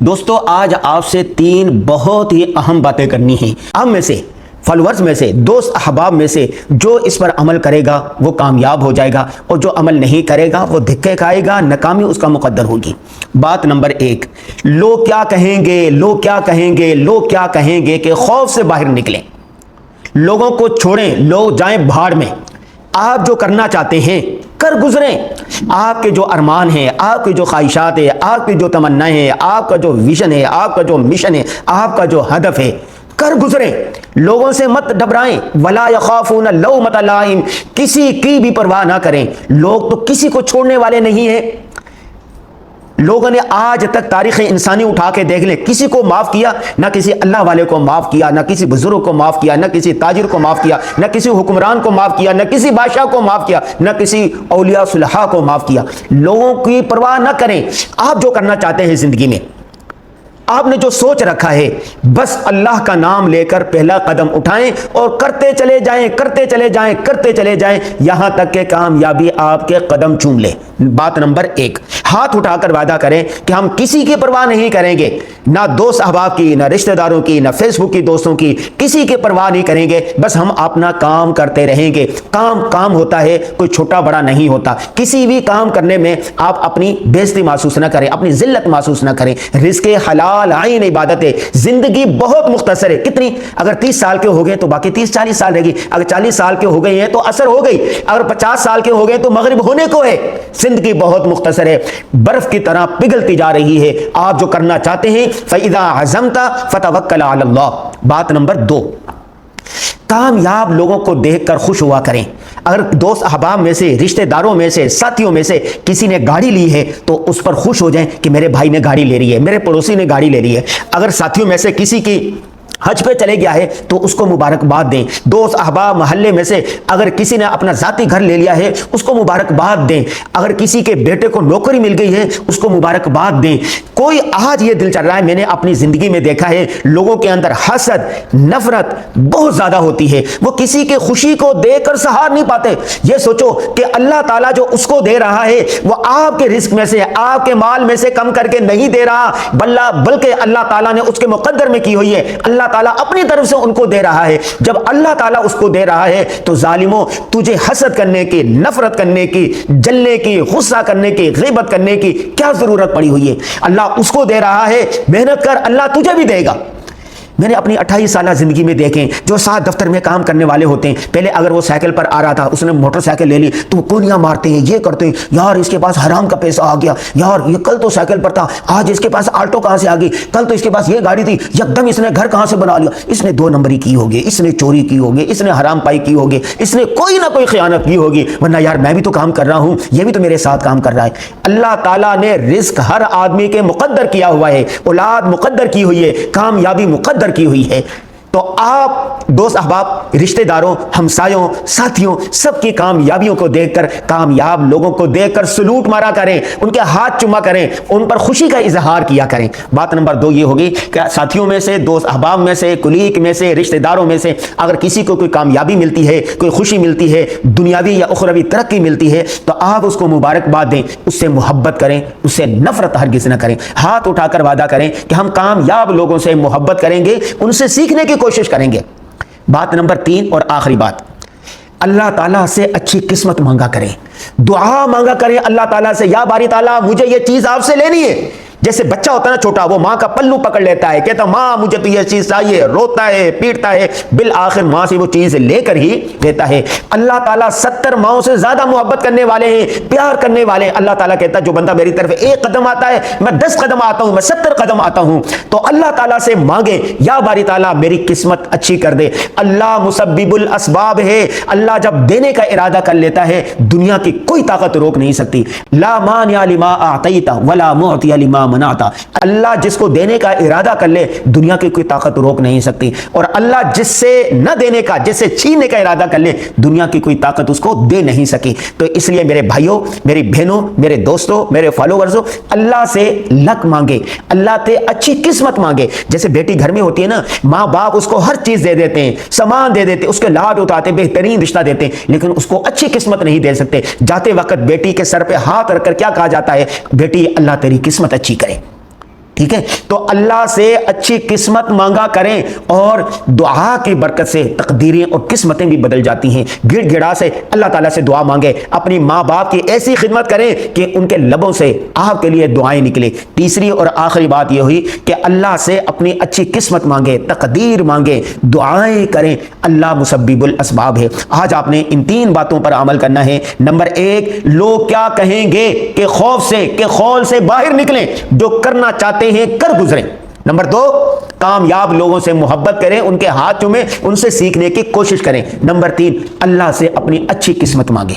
دوستو آج آپ سے 3 بہت ہی اہم باتیں کرنی ہیں۔ آپ میں سے فالورز میں سے دوست احباب میں سے جو اس پر عمل کرے گا وہ کامیاب ہو جائے گا، اور جو عمل نہیں کرے گا وہ دھکے کھائے گا، ناکامی اس کا مقدر ہوگی۔ بات نمبر 1، لوگ کیا کہیں گے، لوگ کیا کہیں گے، لوگ کیا کہیں گے کہ خوف سے باہر نکلیں۔ لوگوں کو چھوڑیں، لوگ جائیں بھاڑ میں۔ آپ جو کرنا چاہتے ہیں کر گزریں۔ آپ کے جو ارمان ہیں، آپ کی جو خواہشات ہیں، آپ کی جو تمنائیں ہیں، آپ کا جو ویژن ہے، آپ کا جو مشن ہے، آپ کا جو ہدف ہے، کر گزریں۔ لوگوں سے مت ڈبرائیں۔ ولا یخافون لومۃ لائم، کسی کی بھی پرواہ نہ کریں۔ لوگ تو کسی کو چھوڑنے والے نہیں ہیں۔ لوگوں نے آج تک تاریخ انسانی اٹھا کے دیکھ لیں، کسی کو معاف کیا؟ نہ کسی اللہ والے کو معاف کیا، نہ کسی بزرگ کو معاف کیا، نہ کسی تاجر کو معاف کیا، نہ کسی حکمران کو معاف کیا، نہ کسی بادشاہ کو معاف کیا، نہ کسی اولیاء صلحاء کو معاف کیا۔ لوگوں کی پرواہ نہ کریں۔ آپ جو کرنا چاہتے ہیں زندگی میں، آپ نے جو سوچ رکھا ہے، بس اللہ کا نام لے کر پہلا قدم اٹھائیں اور کرتے چلے جائیں، کرتے چلے جائیں، کرتے چلے جائیں، یہاں تک کہ کامیابی آپ کے قدم چوم لے۔ بات نمبر 1، ہاتھ اٹھا کر وعدہ کریں کہ ہم کسی کی پرواہ نہیں کریں گے، نہ دوست احباب کی، نہ رشتہ داروں کی، نہ فیس بک کی دوستوں کی، کسی کی پرواہ نہیں کریں گے۔ بس ہم اپنا کام کرتے رہیں گے۔ کام ہوتا ہے، کوئی چھوٹا بڑا نہیں ہوتا۔ کسی بھی کام کرنے میں آپ اپنی بےعزتی محسوس نہ کریں، اپنی ذلت محسوس نہ کریں۔ رزق حلال عین عبادت ہے۔ زندگی بہت مختصر ہے۔ کتنی؟ اگر 30 سال کے ہو گئے تو باقی 30-40 سال رہے گی۔ اگر 40 سال کے ہو گئے ہیں تو عصر ہو گئی۔ اگر 50 سال کے ہو گئے تو مغرب ہونے کو ہے۔ زندگی بہت مختصر ہے، برف کی طرح پگھلتی جا رہی ہے۔ آپ جو کرنا چاہتے ہیں فَإِذَا عَزَمْتَ فَتَوَكَّلْ عَلَى اللَّهِ۔ بات نمبر 2، کامیاب لوگوں کو دیکھ کر خوش ہوا کریں۔ اگر دوست احباب میں سے، رشتہ داروں میں سے، ساتھیوں میں سے کسی نے گاڑی لی ہے تو اس پر خوش ہو جائیں کہ میرے بھائی نے گاڑی لے لی ہے، میرے پڑوسی نے گاڑی لے لی ہے۔ اگر ساتھیوں میں سے کسی کی حج پہ چلے گیا ہے تو اس کو مبارکباد دیں۔ دوست احباب محلے میں سے اگر کسی نے اپنا ذاتی گھر لے لیا ہے اس کو مبارکباد دیں۔ اگر کسی کے بیٹے کو نوکری مل گئی ہے اس کو مبارکباد دیں۔ کوئی آج یہ دل چل رہا ہے، میں نے اپنی زندگی میں دیکھا ہے، لوگوں کے اندر حسد، نفرت بہت زیادہ ہوتی ہے۔ وہ کسی کے خوشی کو دے کر سہار نہیں پاتے۔ یہ سوچو کہ اللہ تعالیٰ جو اس کو دے رہا ہے وہ آپ کے رزق میں سے، آپ کے مال میں سے کم کر کے نہیں دے رہا، بلکہ اللہ تعالیٰ نے اس کے مقدر میں کی ہوئی ہے۔ اللہ تعالیٰ اپنی طرف سے ان کو دے رہا ہے۔ جب اللہ تعالیٰ اس کو دے رہا ہے تو ظالموں، تجھے حسد کرنے کی، نفرت کرنے کی، جلنے کی، غصہ کرنے کی، غیبت کرنے کی کیا ضرورت پڑی ہوئی ہے؟ اللہ اس کو دے رہا ہے، محنت کر، اللہ تجھے بھی دے گا۔ میں نے اپنی 28 سالہ زندگی میں دیکھیں جو ساتھ دفتر میں کام کرنے والے ہوتے ہیں، پہلے اگر وہ سائیکل پر آ رہا تھا، اس نے موٹر سائیکل لے لی تو وہ گولیاں مارتے ہیں، یہ کرتے ہیں، یار اس کے پاس حرام کا پیسہ آ گیا، یار یہ کل تو سائیکل پر تھا، آج اس کے پاس آلٹو کہاں سے آ گئی، کل تو اس کے پاس یہ گاڑی تھی، یکدم اس نے گھر کہاں سے بنا لیا، اس نے 2 نمبری کی ہوگی، اس نے چوری کی ہوگی، اس نے حرام پائی کی ہوگی، اس نے کوئی نہ کوئی خیانت کی ہوگی، ورنہ یار میں بھی تو کام کر رہا ہوں، یہ بھی تو میرے ساتھ کام کر رہا ہے۔ اللہ تعالیٰ نے رزق ہر آدمی کے مقدر کیا ہوا ہے، اولاد مقدر کی ہوئی ہے، کامیابی مقدر کی ہوئی ہے۔ تو آپ دوست احباب، رشتہ داروں، ہمسایوں، ساتھیوں، سب کی کامیابیوں کو دیکھ کر، کامیاب لوگوں کو دیکھ کر سلوٹ مارا کریں، ان کے ہاتھ چوما کریں، ان پر خوشی کا اظہار کیا کریں۔ بات نمبر 2 یہ ہوگی کہ ساتھیوں میں سے، دوست احباب میں سے، کلیگ میں سے، رشتہ داروں میں سے اگر کسی کو کوئی کامیابی ملتی ہے، کوئی خوشی ملتی ہے، دنیاوی یا اخروی ترقی ملتی ہے تو آپ اس کو مبارکباد دیں، اس سے محبت کریں، اس سے نفرت ہرگز نہ کریں۔ ہاتھ اٹھا کر وعدہ کریں کہ ہم کامیاب لوگوں سے محبت کریں گے، ان سے سیکھنے کی کوشش کریں گے۔ بات نمبر 3 اور آخری بات، اللہ تعالیٰ سے اچھی قسمت مانگا کریں، دعا مانگا کریں اللہ تعالیٰ سے، یا باری تعالیٰ مجھے یہ چیز آپ سے لینی ہے۔ جیسے بچہ ہوتا ہے نا چھوٹا، وہ ماں کا پلو پکڑ لیتا ہے، کہتا ماں مجھے تو یہ چیز چاہیے، روتا ہے، پیٹتا ہے، بالآخر ماں سے وہ چیز لے کر ہی دیتا ہے۔ اللہ تعالیٰ 70 ماؤں سے زیادہ محبت کرنے والے ہیں، پیار کرنے والے ہیں۔ اللہ تعالیٰ کہتا ہے جو بندہ میری طرف 1 قدم آتا ہے میں 10 قدم آتا ہوں، میں 70 قدم آتا ہوں۔ تو اللہ تعالیٰ سے مانگیں، یا باری تعالیٰ میری قسمت اچھی کر دے۔ اللہ مسبب الاسباب ہے، اللہ جب دینے کا ارادہ کر لیتا ہے دنیا کی کوئی طاقت روک نہیں سکتی۔ لا مانع لما اعطیت ولا معطی لما منعتا، اللہ جس کو دینے کا ارادہ کر لے دنیا کی کوئی طاقت روک نہیں سکتی، اور اللہ جس سے نہ دینے کا، جس سے چھیننے کا ارادہ کر لے دنیا کی کوئی طاقت اس کو دے نہیں سکی۔ تو اس لیے میرے بھائیوں، میری بہنوں، میرے دوستوں، میرے فالوورزوں، اللہ سے لک مانگے، اللہ سے اچھی قسمت مانگے۔ جیسے بیٹی گھر میں ہوتی ہے نا، ماں باپ اس کو ہر چیز دے دیتے ہیں، سامان دے دیتے، اس کے لاڈ اٹھاتے، بہترین رشتہ دیتے ہیں، لیکن اس کو اچھی قسمت نہیں دے سکتے۔ جاتے وقت بیٹی کے سر پہ ہاتھ رکھ کر کیا کہا جاتا ہے؟ بیٹی اللہ تیری قسمت اچھی کرے۔ ٹھیک ہے، تو اللہ سے اچھی قسمت مانگا کریں، اور دعا کی برکت سے تقدیریں اور قسمتیں بھی بدل جاتی ہیں۔ گڑ گڑا سے اللہ تعالیٰ سے دعا مانگے، اپنی ماں باپ کی ایسی خدمت کریں کہ ان کے لبوں سے آپ کے لیے دعائیں نکلے۔ تیسری اور آخری بات یہ ہوئی کہ اللہ سے اپنی اچھی قسمت مانگے، تقدیر مانگے، دعائیں کریں، اللہ مسبب الاسباب ہے۔ آج آپ نے ان 3 باتوں پر عمل کرنا ہے۔ نمبر 1، لوگ کیا کہیں گے کہ خوف سے، کہ خول سے باہر نکلیں، جو کرنا چاہتے ہیں کر گزریں۔ نمبر 2، کامیاب لوگوں سے محبت کریں، ان کے ہاتھ چومیں، ان سے سیکھنے کی کوشش کریں۔ نمبر 3، اللہ سے اپنی اچھی قسمت مانگیں۔